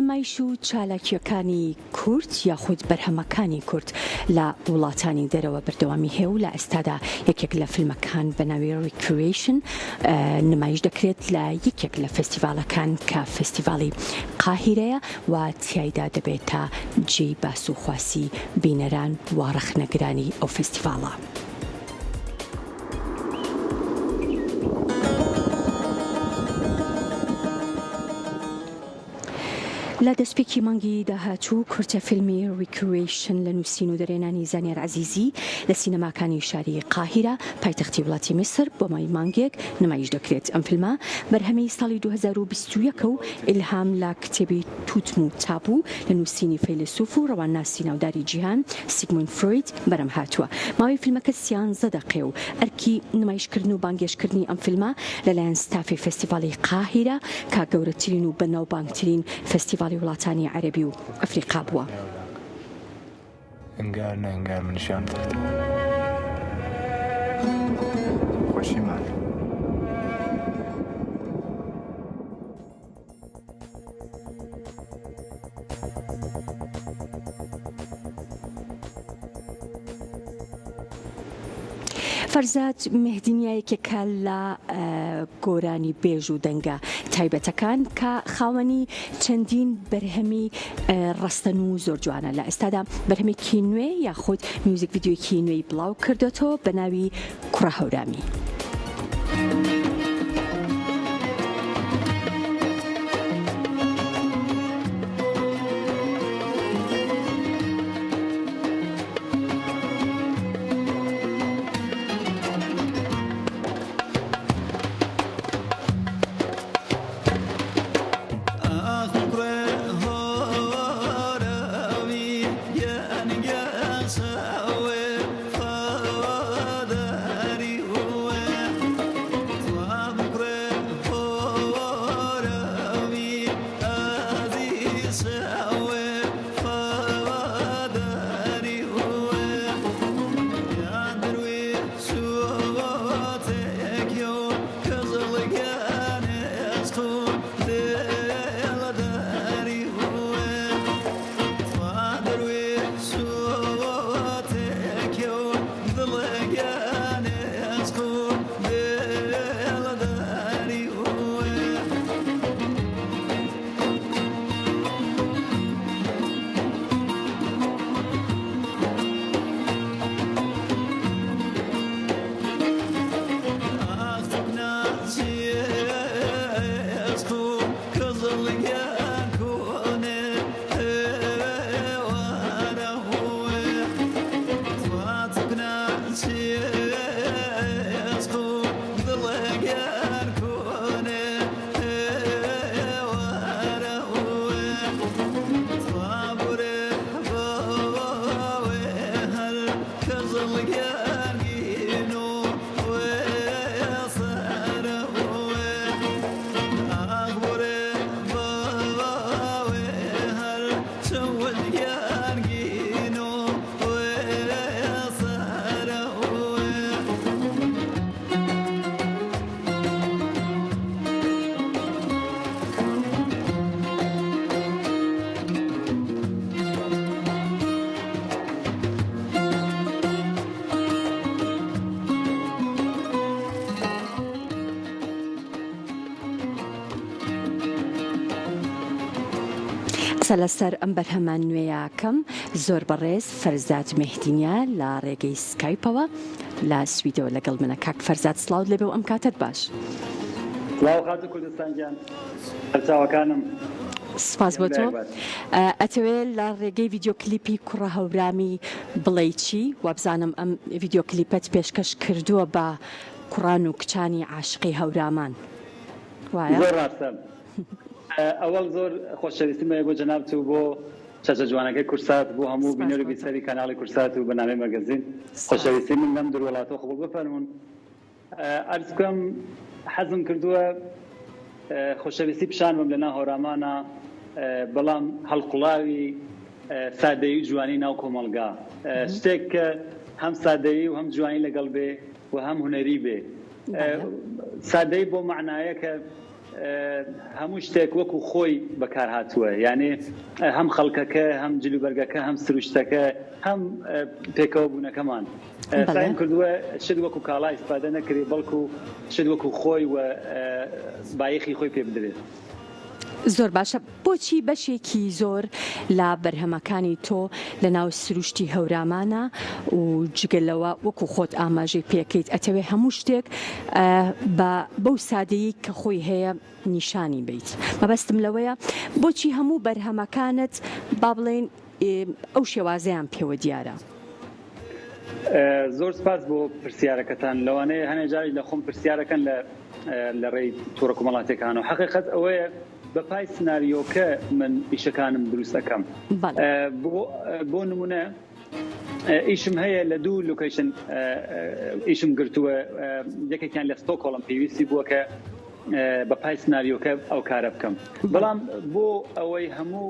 نمایش و چالاکیەکانی کورد یاخود بەرهەمەکانی کورد لە وڵاتانی دەرەوە بەردەوامی هەیە و لە ئێستادا یەکێک لە فیلمەکان بە ناوی ریکریشن نمایش دەکرێت لە یەکێک لە فستیڤالەکان کە فستیڤاڵی قاهیرەیە و تیایدا دەبێت تا جێی باسوخواسی بینەران و ڕەخنەگرانی ئەو فستیڤاڵە. لە دەستپێکی مانگی داهاتوو کورتە فیلمی ریکریشن لە نووسین و دەرێنانی زانیار عەزیزی لە سینەماکانی شاری قاهیرە پایتەختی وڵاتی میسر بۆ مای مانگێک نمایش دەکرێت. ئەم فیلمە بەرهەمەی ساڵی 2021 و ئیلهام لە کتێبی توتم و تابوو لە نووسینی فەیلسوف و ڕەوانناسی ناوداری جیهان سیگموند فروید بەرەم هاتووە. ماوەی فیلمەکە 13 دقیقە و ئەرکی نمایشکردن و بانگێشکردنی ئەم فیلمە لەلایەن ستافی فستیڤاڵی قاهیرە کە گەورەترین و بەناوبانگترین فستیڤاڵی وڵاتانی عەرەبی و ئەفریقا بووە. ئەنگار نەنگار منشان خۆشیمان. فەرزاد مهدینیایەکێکە لە گۆرانی بێژ و دەنگە تایبەتەکان کە خاوەنی چەندین بەرهەمی ڕەستەن و زۆر جوانە. لە ئێستادا بەرهەمێکی نوێ یاخود میوزیک ڤیدیۆیەکی نوێی بڵاو کردێتەوە بە ناوی کوڕە هەورامی. لەسەر ئەم بەرهەمان نوێیەکەم زۆر بەڕێز فەرزاد مهدینیە لە ڕێگەی سکایپەوە لە سویدەوە لەگەڵ منە. کاک فەرزاد سڵاو لەبێ و ئەم کاتت باش. سڵاو خاتە کوردستان گیان هەرچاوەکانم. سپاس بۆ تۆ. ئەتەوێت لە ڕێگەی ڤیدیۆ کلیپی کوڕە هەورامی بڵێ چی؟ وابزانم ئەم ڤیدیۆ کلیپەت پێشکەش کردووە بە کوڕان و کچانی عاشقی هەورامان. وایە؟ زۆر ڕاستە. ئەوەڵ زۆر خۆشەویستیمەیە بۆ جەنابت و بۆ چەچە جوانەکەی کورسات بۆ هەموو بینەر و بیسەری کەناڵی کورسات و بەنامەی مەگەزین خۆشەویستی من لەم دوور وڵاتەوە قبوڵ بفەرمونون. عەرز بکەم حەزم کردووە خۆشەویستی پیشان بم لەنا هەورامانە بەڵام هەڵقوڵاوی سادەیی و جوانی ناو کۆمەڵگا شتێک کە هەم سادەیی و هەم جوانی لەگەڵ بێ و هەم هونەری بێ. سادەیی بۆ معنایە کە هەموو شتێک وەکو خۆی بەکار هاتووە، یعنی هەم خەڵکەکە، هەم جلوبەرگەکە، هەم سروشتەکە، هەم پێکەوە بوونەکەمان سایم کردووە شت وەکو کاڵا ئیسپادە نەکرێ، بەڵکو شت وەکو خۆی و بایەخی خۆی پێ بدرێت. زۆر باشە. بۆچی بەشێکی زۆر لە بەرهەمەکانی تۆ لە ناو سروشتی هەورامانە و جگەلەوە وەکو خۆت ئاماژەی پێکەیت ئەتەوێ هەموو شتێک بەو سادەیی کە خۆی هەیە نیشانی بیت؟ مەبەستم لەوەیە بۆچی هەموو بەرهەمەکانت با بڵێن ئەو شێوازەیان پێوە دیارە؟ زۆر سپاس بۆ پرسیارەکەتان. لەوانەیە هەنێ جاری لە خۆم پرسیارەکەن لە ڕێی تووڕە کۆمەڵاتیەکانەوە. حەقیقەت ئەوەیە بەپای سناریۆکە من ئیشەکانم دروست دەکەم. بۆ نمونە ئیشم هەیە لە دوو لوکیشن ئیشم گرتووە، یەکێکیان لە ستۆکهۆڵم پێویستی بووە کە بەپای سناریۆکە ئەو کارە بکەم، بەڵام بۆ ئەوەی هەموو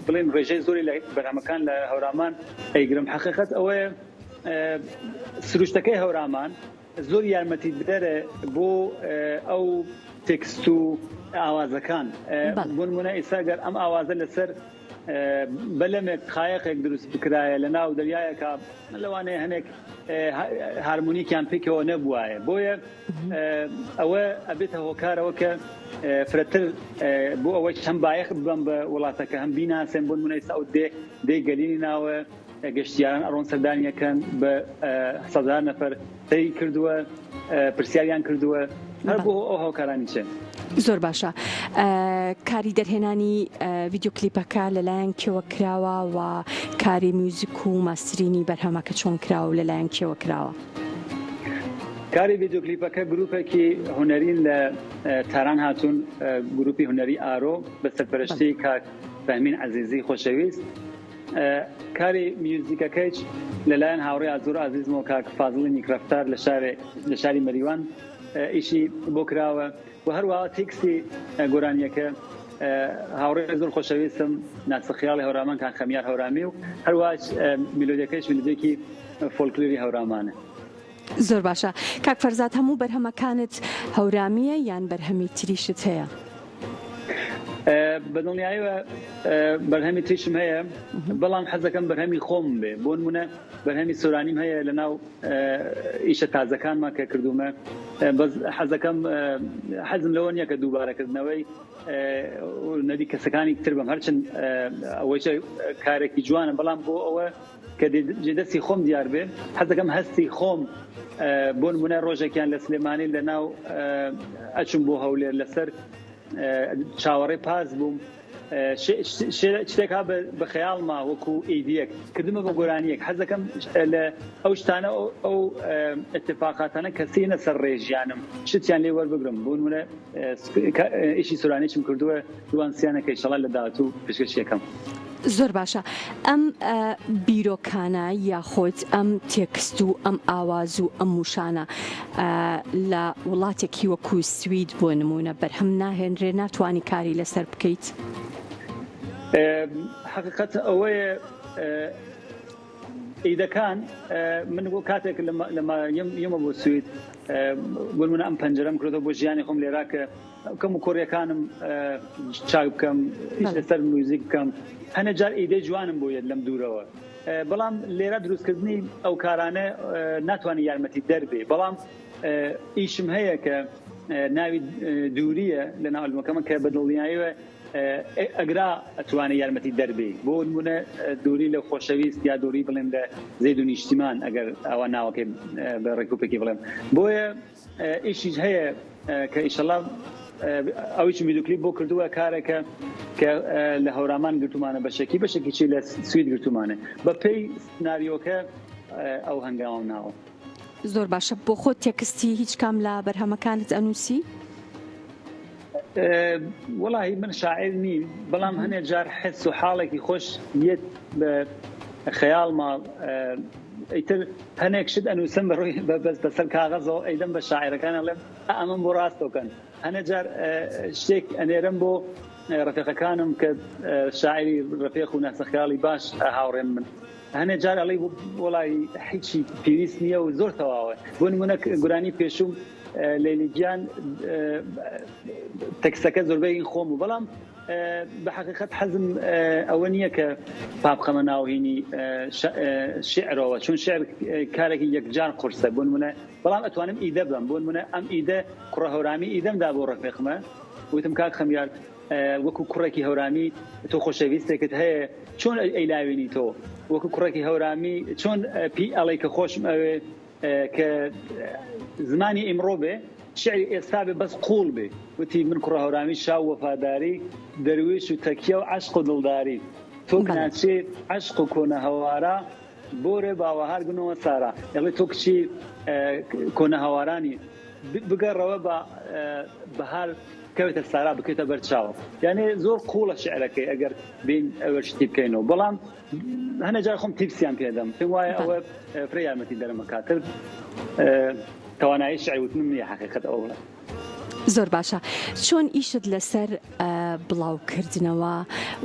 بڵێن ڕێژەی زۆری لە بەرهەمەکان لە هەورامان ئەیگرم. حەقیقەت ئەوەیە سروشتەکەی هەورامان زۆر یارمەتی بدەرە بۆ ئەو تێکست و ئاوازەکان. بۆ نمونە ئێستا ئەم ئاوازە لەسەر بەلەمێک قایەقێک دروست بکرایە لە ناو دەریایەکە، لەوانەیە هەنێک هارمونیکیان پێکەوە نەبووایە، بۆیە ئەوە ئەبێتە هۆکارەوە کە فرەتر بۆ ئەوەی چەند بایەخ ببەم بە وڵاتەکە، هەم بیناسێن. بۆ نمونە ئێستا ئەو دێ گەلینی ناوە گەشتیاران ئەڕۆن سەردانیەکەن بە 100,000 نەفەر تەی کردووە، پرسیاریان کردووە، هەر بۆ ئەو هۆکارانی چێن. زۆر باشە. کاری دەرهێنانی ڤیدیۆ کلیپەکە لەلایەن کێوە کراوە و کاری میوزیک و ماسترینی بەرهەمەکە چۆن کراوە و لەلایەن کێوە کراوە؟ کاری ڤیدیۆ کلیپەکە گروپێکی هونەرین لە تاران هاتوون، گروپی هونەری ئارۆ بە سەرپەرشتی کاک فەهمین عەزیزی خۆشەویست. کاری میوزیکەکەیش لەلایەن هاوڕێی ئازۆر عەزیزمەوە کاک فازڵی میکرەفتار لە شاری مەریوان ئیشی بۆ کراوە، و هەروەها تێکستی گۆرانیەکە هاوڕێی زۆر خۆشەویستم ناسەخیاڵی هەورامان کاک خەمیار هەورامی، و هەروەها میلۆدیەکەیش میلۆدیەکی فۆلکلۆری هەورامانە. زۆر باشە. کاک فەرزاد، هەموو بەرهەمەکانت هەورامیە یان بەرهەمی تریشت هەیە؟ بەدڵنیاییەوە بەرهەمی تریشم هەیە، بەڵام حەزەکەم بەرهەمی خۆم بێ. بۆ نمونە بەرهەمی سۆرانیم هەیە لە ناو ئیشە تازەکانمان کە کردومە، بەس حەزم لەوە نییە کە دووبارەکردنەوەی نەدی کەسەکانی تر بم، هەرچەند ئەوەی کارێکی جوانە، بەڵام بۆ ئەوە کە جێدەستی خۆم دیار بێ حەزەکەم هەستی خۆم. بۆ نمونە ڕۆژێکیان لە سلێمانی لە ناو ئەچم بۆ هەولێر لەسەر چاوەڕێ پاس بووم، شتێکا بە خەیاڵما وەکو ئیدیەک کردمە بە گۆرانیەک. حەزەکەم لە ئەو شتانە ئەو اتفاقاتانە کەسینە سەر ڕێژیانم شتیان لێ وەربگرم. بۆ نمونە ئیشی سۆرانیشم کردووە دوانسیانەکە ئینشەڵا لە داهاتوو پێشکەشیەکەم. زۆر باشە. ئەم بیرۆکانە یاخۆت ئەم تێکست و ئەم ئاواز و ئەم موشانە لە وڵاتێکی وەکو سوید بۆ نمونە بەرهەم ناهێنرێ، ناتوانی کاری لەسەر بکەیت؟ حقیقەت ئەوەیە ئیدەکان من بۆ کاتێک لەما یەمە بۆ سوید بۆ نمونە ئەم پەنجەرەم کردەوە بۆ ژیانی خۆم لێرا کە کەم و کۆڕیەکانم چاک بکەم، لەسەر موزیک بکەم. هەنە جار ئیدەی جوانم بۆ یەت لەم دوورەوە، بەڵام لێرە دروستکردنی ئەو کارانە ناتوانانی یارمەتی دەربێ. بەڵام ئیشم هەیە کە ناوی دووریە لە ناو ئەلبومەکەمە کە بەدڵنیاییەوە ئەگرا ئەتوانێت یارمەتی دەربێ. بۆ نمونە دووری لە خۆشەویست یا دووری بڵێن لە زەید و نیشتیمان، ئەگەر ئەوە ناوەکەی بە ڕێکوپێکی بڵێم. بۆیە ئیشیش هەیە کە ئیشەڵا ئەویش میدیۆکلیپ بۆ کردووە کارێکە کە لە هەورامان گرتومانە بەشێکی چی لە سوید گرتومانە بە پێی سناریۆکە ئەو هەنگاوم ناوە. زۆر باشە. بۆ خۆت تێکستی هیچ کام لە بەرهەمەکانت ئەنووسی؟ وەڵاهی من شاعیر نیم، بەڵام هەنێک جار حس و حاڵێکی خۆش یەت بە خەیاڵما ئیتر هەنێک شت ئەنووسم بەڕۆی بەسەر کاغەزەوە ئەیدەم بە شاعیرەکان ئەڵێم ئەمەم بۆ ڕاستەکەن. هەنێک جار شتێک ئەنێرم بۆ ڕەفیقەکانم کە شاعری ڕەفیق و ناسەخیاڵی باش هاوڕێن من، هەنێک جار ئەڵێ وەڵی هیچی پێویست نییە و زۆر تەواوە. بۆ نمونە گورانی پێشوم لێلیگیان تەکسەکە زۆربەی خۆم و بەڵام بە حقیقت حەزم ئەوە نییە کە پاپخەمە ناوهینی شعرەوە چون شعر کارێکی یەکجار قورسە بۆ نمونە بەڵام ئەتوانم ئیدە بم بۆ نمونە ئەم ئیدە کوڕە هەورامی ئیدەمدا بۆ ڕەفیقمە وتم کاک خەمیار وەکو کوڕێکی هەورامی تۆ خۆشەویستێکت هەیە چۆن ئەیلاوێنی تۆ وەکو کوڕێکی هەورامی چۆن پی ئەڵێ کە خۆشم ئەوێ کە زمانی ئیمڕۆ بێ شعری ئێستا بێ بەس قوڵ بێ وتی من کوڕە هەورامی شاو وەفاداری دەروێش و تەکیە و عەشق و دڵداری تۆ ناچێ عەشق و کۆنە هەوارە بۆرێ باوەهار گونەوە سارا یاڵێ تۆ کچی کۆنە هەوارانی بگەڕەوە بە بەهار کەوێتە سارا بکەیتە بەرچاوە یعنی زۆر قوڵە شعرەکەی ئەگەر بین ئەوە شتی بکەینەوە بەڵام هەنە جار خۆم تیپسیان پێدەم پێم وایە ئەوە فرە یارمەتی دەرەمەکاتر توانایی شعری وتنم نییە حقیقەت ئەوە زۆر باشە چۆن ئیشت لەسەر بڵاوکردنەوە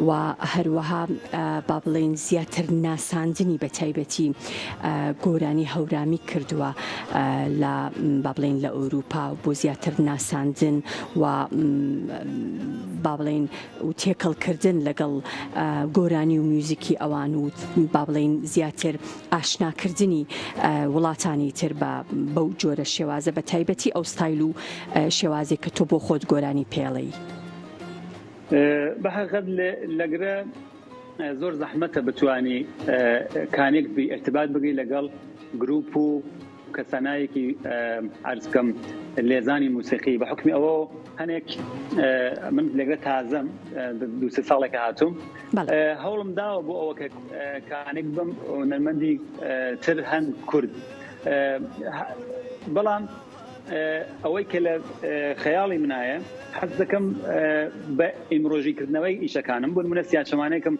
و هەروەها با بڵێن زیاتر ناساندنی بە تایبەتی گۆرانی هەورامی کردووە لە با بڵێن لە ئەوروپا بۆ زیاتر ناساندن و با بڵێن و تێکەڵکردن لەگەڵ گۆرانی و میوزیکی ئەوان و با بڵێن زیاتر ئاشناکردنی وڵاتانی تر بەو جۆرە شێوازە بە تایبەتی ئەو ستایل و شێوازێک کە تۆ بۆ خۆت گۆرانی پێڵی بەحقیقت لەگرە زۆر زەحمەتە بتوانی کانێک بی ارتباط بگری لەگەڵ گروپ و کەسانایەکی عەرز بکەم لێزانی موسیقی بە حکمی ئەوە هەنێک من لەگرە تازەم دو سێ ساڵێکە هاتووم هەوڵم داوە بۆ ئەوە کە کانێک بم نەرمەندی تر هەن کورد بەڵام ئەوەی کە لە خەیاڵی منایە حەز دەکەم بە ئیمڕۆژیکردنەوەی ئیشەکانم بۆ نمونە سیاچەمانەیەکم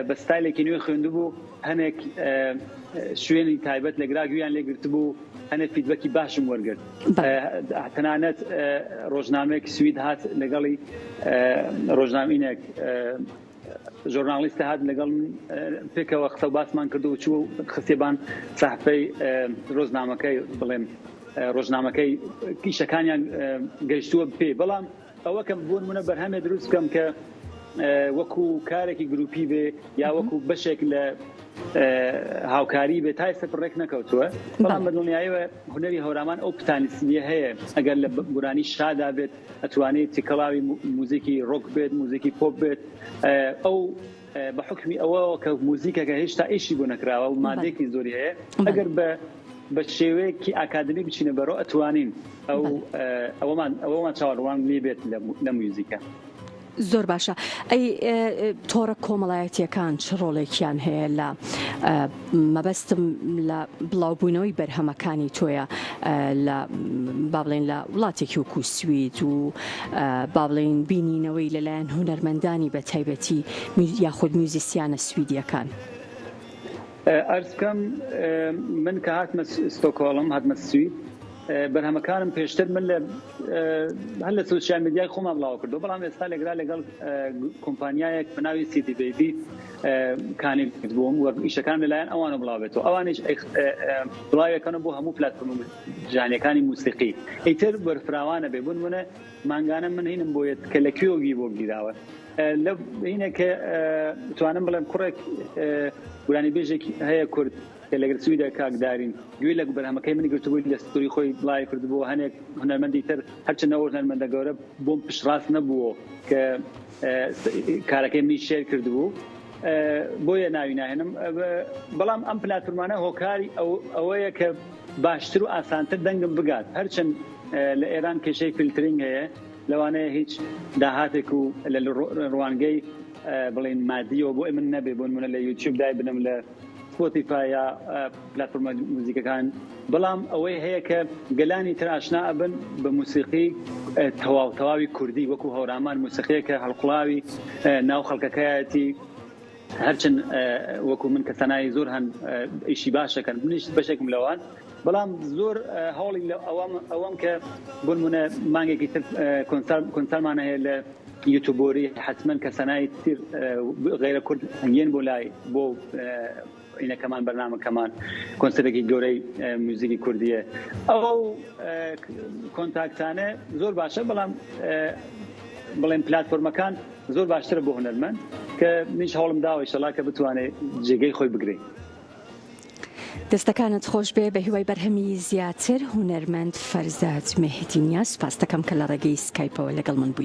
بە ستایلێکی نوێ خوێندو بوو هەنێک شوێنی تایبەت لە گراگویان لێگرت بوو هەنێک فیدبەکی باشم وەرگرت تەنانەت ڕۆژنامەیەک سوید هات لەگەڵی ڕۆژنامینێک ژۆرناڵیستە هات لەگەڵ پێکەوە قسە و باسمان کردو و چوو خسێبان سەحفەی ڕۆژنامەکەی بڵێم ڕۆژنامەکەی کیشەکانیان گەیشتووە پێ بەڵام ئەوە کەم بۆ نمونە بەرهەمێ دروست بکەم کە وەکو کارێکی گروپی بێ یا وەکو بەشێک لە هاوکاری بێ تا ئێستا ڕێک نەکەوتووە بەڵام بە دڵنیاییەوە هونەری هەورامان ئەو پتانیسیە هەیە ئەگەر لە گۆرانی شادا بێت ئەتوانێت تیکەڵاوی موزیکی ڕۆک بێت موزیکی پۆپ بێت ئەو بە حکمی ئەوە کە موزیکەکە هێشتا ئیشی بۆ نەکراوە و مادێکی زۆری هەیە ئەگەر بە شێوەیەکی ئاکادمی بچینە بەرەوە ئەتوانین ئەوەمان چاوەڕوان لێ بێت لە موزیکە زۆر باشە ئەی تۆڕە کۆمەڵایەتیەکان چ ڕۆڵێکیان هەیە لە مەبەستم لە بڵاوبوونەوەی بەرهەمەکانی تۆیە لە با بڵێن لە وڵاتێکی وەکو سوید و با بڵێن بینینەوەی لەلایەن هونەرمەندانی بە تایبەتی یاخود میوزیسیانە سویدیەکان ئەرز بکەم من کە هاتمە ستۆکۆڵم هاتمە سوید بەرهەمەکانم پێشتر من هەر لە سوسیال میدیای خۆمان بڵاو کردو بەڵام ئێستا لەگرا لەگەڵ کۆمپانیایەک بەناوی سیتی بیبی کانێک بووم و ئیشەکان لەلایەن ئەوانە بڵاوێتەوە ئەوانش بڵاویەکەنە بۆ هەموو پلاتفۆرم جیهانیەکانی موسیقی ئیتر بەرفراوانە بێ بوون منە مانگانە من هینم بۆیێت کە لە کوێوەگی بۆ گیراوە هینە کە توانم بڵێم کوڕێک گورانی بێژێکی هەیە کورد کە لەگەر سویدە کاکدارین گوێ لە بەرهەمەکەی منی گرتبووی لە ستوری خۆی بڵاوی کردبوو هەنێک هونەرمەندی تر هەرچەندە هونەرمەندە گەورە بۆم پشتڕاست نەبووە کە کارەکەی منی شێر کردبوو بۆیە ناوی ناهێنم بەڵام ئەم پلاتفۆرمانە هۆکاری ئەوەیە کە باشتر و ئاسانتر دەنگم بگات هەرچەند لە ئێران کێشەی فیلترینگ هەیە لەوانەیە هیچ داهاتێک و لە ڕوانگەی بڵێن مادیەوە بۆ من نەبێ بۆ منە لە یوتیوب دای بنم لە سپۆتیفای یا پلاتفۆرمە موزیکەکان بەڵام ئەوەی هەیە کە گەلانی تر ئاشنا ئەبن بە موسیقی تەواوی کوردی وەکو هەورامان موسیقیەکە هەڵقڵاوی ناو خەڵکەکەیەتی هەرچەند وەکو من کەسانایی زۆر هەن ئیشی باشەکەن منیش بەشێکم لەوان بەڵام زۆر هەوڵی ئەوەم کە بۆ نمونە مانگێکی تر کۆنسەرتمانە هەیە لە یوتیوبۆری حتمما کەسانای تر غیرە کورد هەنگێن بۆ لای بۆ ئینەکەمان بەرنامەکەمان کۆنسەرێکی گەورەی موزیکی کوردیە ئەو کۆنتاکتانە زۆر باشە بەڵام بڵێن پلاتفۆرمەکان زۆر باشترە بۆ هونەرمەند کە منیش هەوڵم داوە ئینشەڵا کە بتوانێت جێگەی خۆی بگرێت. دەستەکانت خۆش بێ بە هیوای بەرهەمی زیاتر هونەرمەند فەرزاد مهدی نیاز سپاس دەکەم کە لە ڕێگەی سکایپەوە لەگەڵ من بووی.